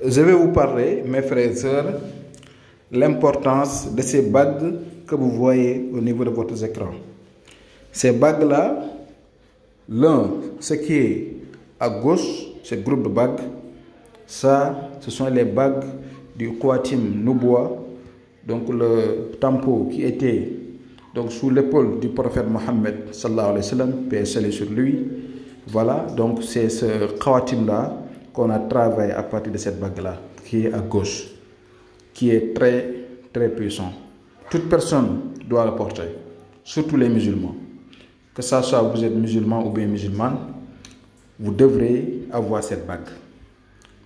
Je vais vous parler, mes frères et sœurs, l'importance de ces bagues que vous voyez au niveau de votre écran. Ces bagues-là, ce qui est à gauche, ce groupe de bagues, ça, ce sont les bagues du Khawatim Nubuwa, donc le tampon qui était donc sous l'épaule du prophète Mohammed sallallahu alayhi wa sallam, paix et salut sur lui. Voilà, donc c'est ce Khawatim-là qu'on a travaillé à partir de cette bague-là, qui est à gauche, qui est très, très puissant. Toute personne doit le porter, surtout les musulmans. Que ça soit vous êtes musulman ou bien musulmane, vous devrez avoir cette bague.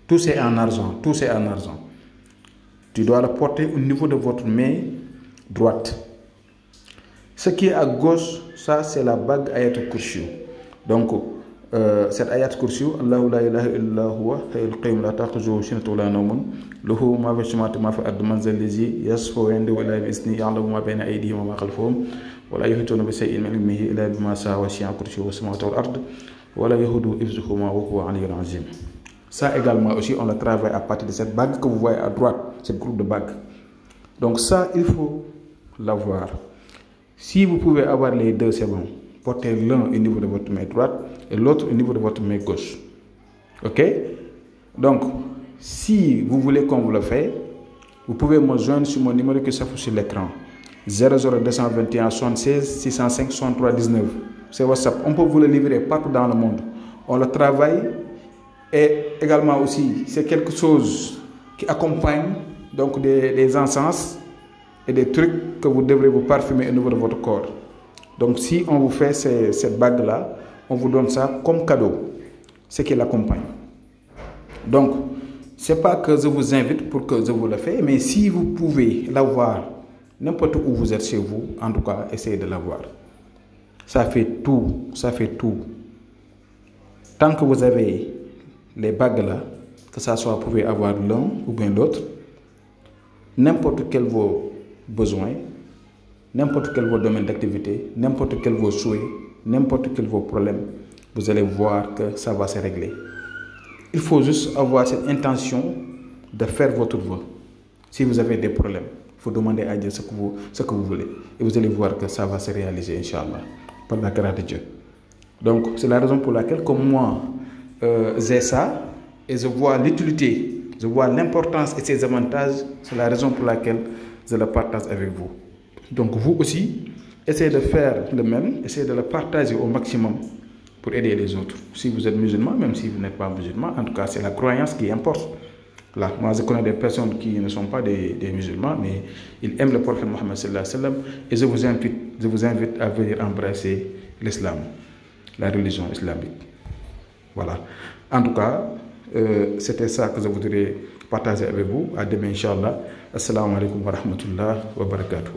Tout c'est en argent, tout c'est en argent. Tu dois le porter au niveau de votre main droite. Ce qui est à gauche, ça c'est la bague Ayat al-Kursi. Donc, cette Ayat al-Kursi, Allahu la ilaha illa huwa hayyul qayyum la ta'khudhuhu sinatun wa la nawmun lahu ma fi as-samawati wa ma fi al-ardi man zal ladhi yashfa'u 'indahu illa bi idhnihi ya'lamu ma bayna aydihim wa ma khalfahum wa la yuhituna bi shay'in min 'ilmihi illa bima sha'a wa wasi'a kursiyuhu as-samawati wal ardi wa la yahuduhu hifdhuhuma wa huwa 'aliyyun 'azim. Ça également aussi, on le travaille à partir de cette bague que vous voyez à droite, ce groupe de bagues. Donc ça, il faut l'avoir. Si vous pouvez avoir les deux, c'est bon. Portez l'un au niveau de votre main droite et l'autre au niveau de votre main gauche. Ok? Donc, si vous voulez qu'on vous le fasse, vous pouvez me joindre sur mon numéro qui s'affiche sur l'écran. 00221 76 605 63 19. C'est WhatsApp. On peut vous le livrer partout dans le monde. On le travaille. Et également aussi, c'est quelque chose qui accompagne donc des encens et des trucs que vous devrez vous parfumer au niveau de votre corps. Donc si on vous fait cette bague-là, on vous donne ça comme cadeau, ce qui l'accompagne. Donc, ce n'est pas que je vous invite pour que je vous le fasse, mais si vous pouvez l'avoir n'importe où vous êtes chez vous, en tout cas, essayez de l'avoir. Ça fait tout, ça fait tout. Tant que vous avez les bagues là, que ça soit, vous pouvez avoir l'un ou bien l'autre, n'importe quel vos besoins, n'importe quel vos domaines d'activité, n'importe quel vos souhaits, n'importe quel vos problèmes, vous allez voir que ça va se régler. Il faut juste avoir cette intention de faire votre vœu. Si vous avez des problèmes, il faut demander à Dieu ce que vous voulez. Et vous allez voir que ça va se réaliser, Inch'Allah, par la grâce de Dieu. Donc, c'est la raison pour laquelle, comme moi, j'ai ça et je vois l'utilité, je vois l'importance et ses avantages. C'est la raison pour laquelle je le partage avec vous. Donc vous aussi, essayez de faire le même, essayez de le partager au maximum pour aider les autres. Si vous êtes musulman, même si vous n'êtes pas musulman, en tout cas c'est la croyance qui importe. Là, moi je connais des personnes qui ne sont pas des musulmans, mais ils aiment le prophète Mohammed sallallahu alayhi wa sallam, et je vous invite à venir embrasser l'islam, la religion islamique. Voilà. En tout cas, c'était ça que je voudrais partager avec vous. À demain, Inch'Allah. Assalamu alaikum wa rahmatullah wa barakatuh.